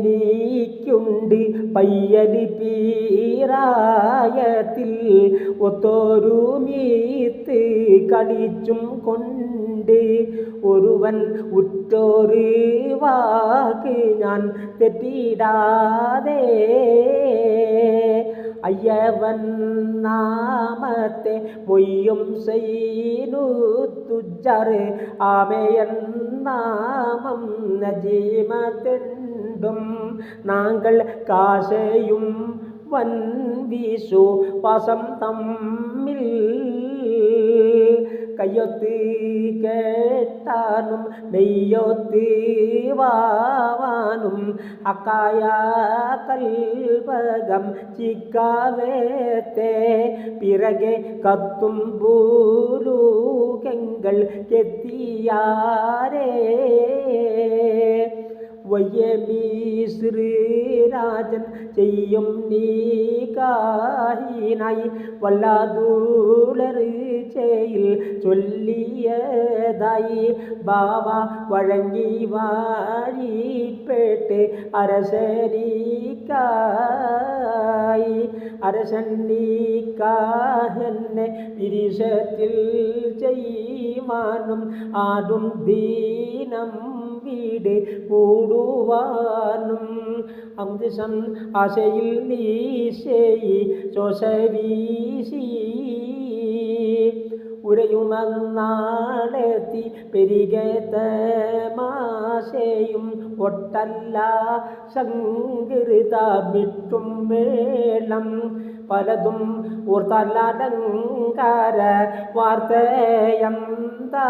ഒയ്യേനിക്കുണ്ട് പയ്യലി പീറായത്തിൽ ഒത്തൊരു മീത്ത് കളിച്ചും കൊണ്ട് ഒരുവൻ ഉറ്റൊരു വാക്ക് ഞാൻ തെറ്റിടാതെ അയ്യവൻ നാമത്തെ മൊയ്യും സൈനു തുജാറ് ആമയൻ നാമം നജീമത്തെണ്ടും നാങ്കൾ കാശയും വൻ വീശു പാസം തമ്മിൽ കയ്യൊത്ത് കേട്ടാനും നെയ്യൊത്ത് വാവാനും അക്കായ കൽപകം ചിക്കാവേത്തെ പിറകെ കത്തും ഭൂലൂകങ്ങൾ കെത്തിയാരേ വയ്യമീശ്രീരാജൻ ചെയ്യും നീകാഹിനായി വല്ലാതുളർച്ചയിൽ ചൊല്ലിയതായി ബാവ വഴങ്ങി വാഴിപ്പെട്ട് അരശന്നിക്കാഹെന്നെ വിരിശത്തിൽ ചെയ്യുവാനും ആടും ദീനം വീട് കൂടുവാനും അംദിശം ആശയിൽ നീശയി ശോശവീശി ഉരയുമെന്നാളെത്തി പെരികേതമാശയും ഒട്ടല്ല സംകൃത വിട്ടും വേളം പലതും ഓർത്തല്ലലങ്കാര വാർത്തയന്താ